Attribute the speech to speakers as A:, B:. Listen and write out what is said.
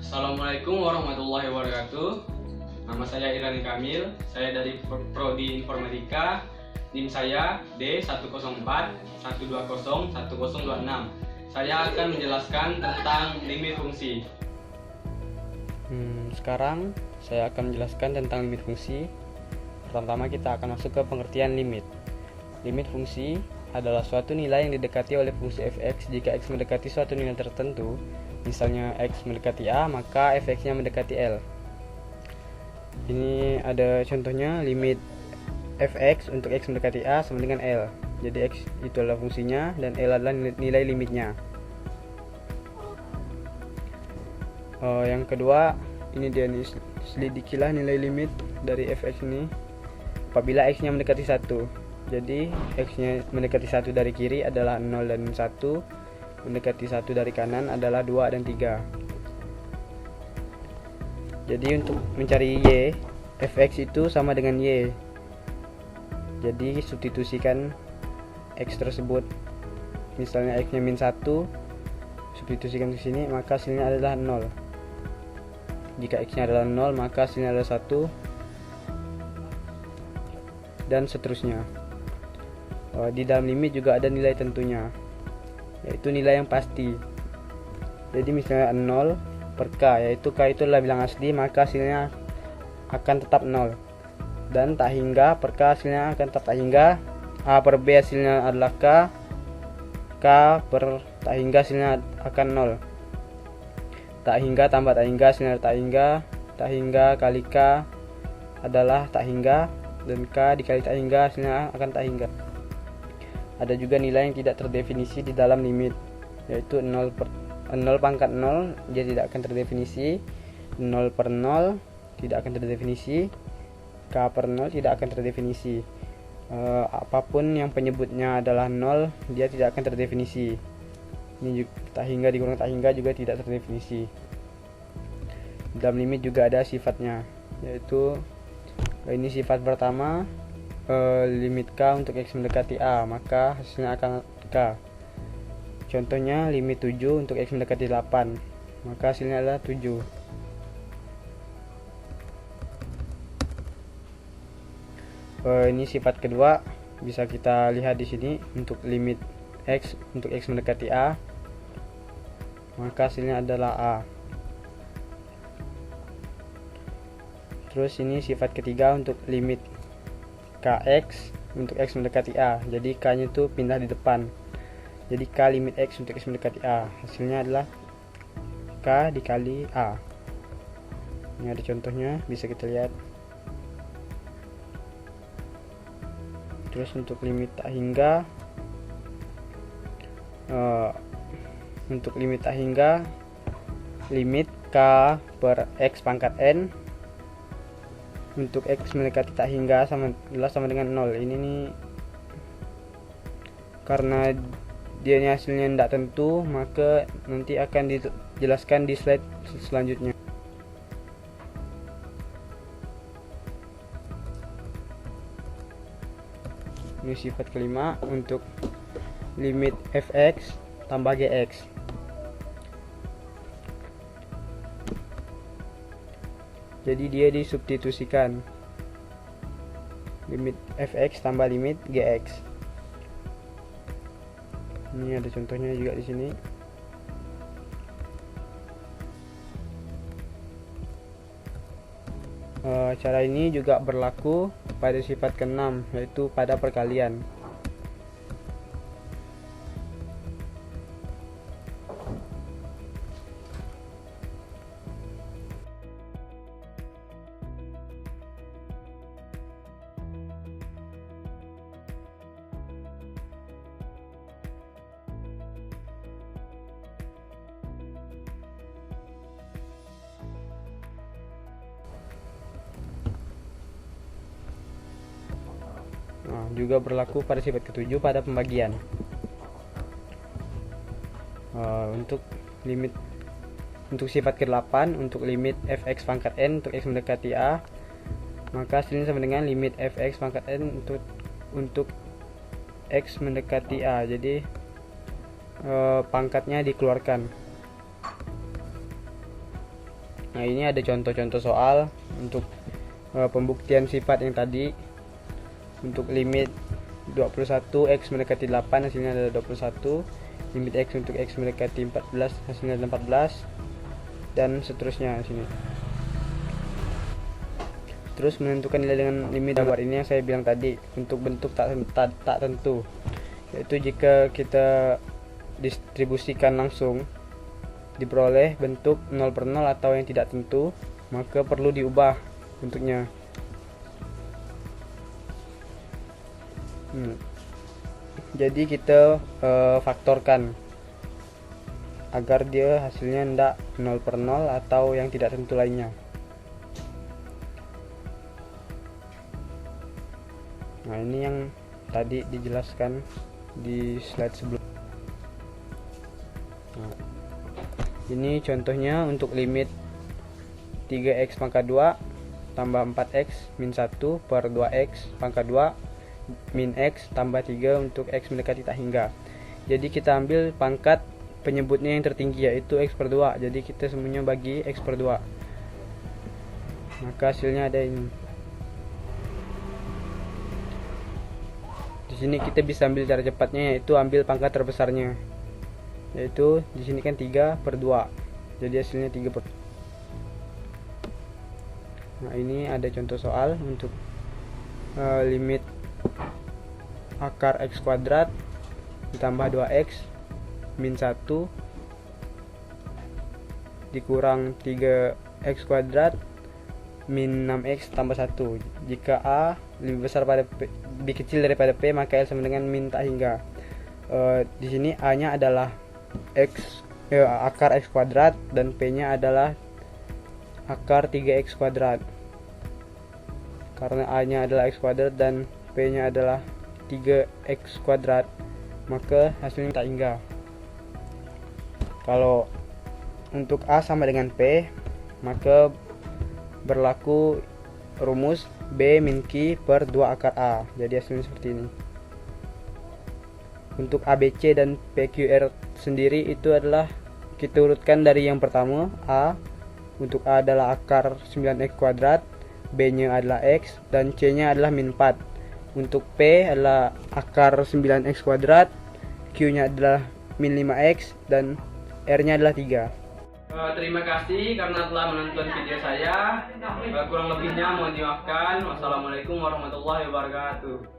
A: Assalamualaikum warahmatullahi wabarakatuh. Nama saya Irani Kamil. Saya dari Prodi Informatika. NIM saya D104120106. Saya akan menjelaskan tentang limit fungsi.
B: Sekarang saya akan menjelaskan tentang limit fungsi. Pertama kita akan masuk ke pengertian limit. Limit fungsi adalah suatu nilai yang didekati oleh fungsi fx jika x mendekati suatu nilai tertentu. Misalnya x mendekati A, maka fx-nya mendekati L. Ini ada contohnya, limit fx untuk x mendekati A sama dengan L. Jadi x itu adalah fungsinya dan L adalah nilai limitnya. Yang kedua, ini dia nih, selidikilah nilai limit dari fx ini apabila x-nya mendekati 1. Jadi x-nya mendekati 1 dari kiri adalah 0 dan 1, mendekati 1 dari kanan adalah 2 dan 3. Jadi untuk mencari y, fx itu sama dengan y. Jadi substitusikan x tersebut. Misalnya x-nya min 1, substitusikan ke sini, maka hasilnya adalah 0. Jika x-nya adalah 0, maka hasilnya adalah 1, dan seterusnya. Di dalam limit juga ada nilai tentunya, yaitu nilai yang pasti. Jadi misalnya 0 per k, yaitu k itu adalah bilang asli, maka hasilnya akan tetap 0. Dan tak hingga per k hasilnya akan tetap tak hingga. A per b hasilnya adalah k per tak hingga hasilnya akan 0. Tak hingga tambah tak hingga hasilnya tak hingga kali k adalah tak hingga, dan k dikali tak hingga hasilnya akan tak hingga. Ada juga nilai yang tidak terdefinisi di dalam limit, yaitu 0 pangkat 0, dia tidak akan terdefinisi. 0 per 0 tidak akan terdefinisi. K per 0 tidak akan terdefinisi. Apapun yang penyebutnya adalah 0, dia tidak akan terdefinisi. Ini juga, tak hingga dikurang tak hingga juga tidak terdefinisi. Dalam limit juga ada sifatnya, yaitu ini sifat pertama, limit k untuk x mendekati A, maka hasilnya akan k. Contohnya limit 7 untuk x mendekati 8, maka hasilnya adalah 7. Ini sifat kedua, bisa kita lihat di sini untuk limit x untuk x mendekati A, maka hasilnya adalah A. Terus ini sifat ketiga untuk limit kx untuk x mendekati A. Jadi k nya itu pindah di depan. Jadi k limit x untuk x mendekati A, hasilnya adalah k dikali A. Ini ada contohnya, bisa kita lihat. Terus untuk limit tak hingga, limit k per x pangkat n untuk x mendekati tak hingga sama dengan 0. Ini nih, karena dia hasilnya tidak tentu, maka nanti akan dijelaskan di slide selanjutnya. Ini sifat kelima untuk limit fx tambah gx. Jadi dia disubstitusikan, limit fx tambah limit gx. Ini ada contohnya juga di sini. Cara ini juga berlaku pada sifat keenam, yaitu pada perkalian. Juga berlaku pada sifat ketujuh pada pembagian. Untuk sifat ke-8, untuk limit fx pangkat n untuk x mendekati A, maka hasilnya sama dengan limit fx pangkat n untuk x mendekati A. Jadi pangkatnya dikeluarkan. Nah, ini ada contoh-contoh soal untuk pembuktian sifat yang tadi. Untuk limit 21 x mendekati 8 hasilnya adalah 21, limit x untuk x mendekati 14 hasilnya adalah 14, dan seterusnya sini. Terus menentukan nilai dengan limit gambar ini yang saya bilang tadi untuk bentuk tak tentu, yaitu jika kita distribusikan langsung diperoleh bentuk 0/0 atau yang tidak tentu, maka perlu diubah bentuknya. Jadi kita faktorkan agar dia hasilnya tidak 0/0 atau yang tidak tentu lainnya. Nah, ini yang tadi dijelaskan di slide sebelum. Nah, ini contohnya untuk limit 3x pangkat 2 tambah 4x min 1 per 2x pangkat 2 min x tambah 3 untuk x mendekati tak hingga. Jadi kita ambil pangkat penyebutnya yang tertinggi, yaitu x/2. Jadi kita semuanya bagi x/2, maka hasilnya ada ini. Di sini kita bisa ambil cara cepatnya, yaitu ambil pangkat terbesarnya, yaitu di sini kan 3/2. Jadi hasilnya 3/2. Nah, ini ada contoh soal untuk limit akar x kuadrat ditambah 2x min 1 dikurang 3x kuadrat min 6x tambah 1. Jika A lebih kecil daripada P, maka L sama dengan min tak hingga. Di sini A nya adalah akar x kuadrat dan P nya adalah akar 3x kuadrat. Karena A nya adalah x kuadrat dan P nya adalah 3x kuadrat, maka hasilnya tak hingga. Kalau untuk A sama dengan P, maka berlaku rumus B min Q per 2 akar A. Jadi hasilnya seperti ini. Untuk ABC dan PQR sendiri itu adalah kita urutkan dari yang pertama A. Untuk A adalah akar 9x kuadrat, B nya adalah X, dan C nya adalah min 4. Untuk P adalah akar 9x kuadrat, Q nya adalah min 5x, dan R nya adalah 3.
A: Terima kasih karena telah menonton video saya. Kurang lebihnya mohon dimaafkan. Wassalamualaikum warahmatullahi wabarakatuh.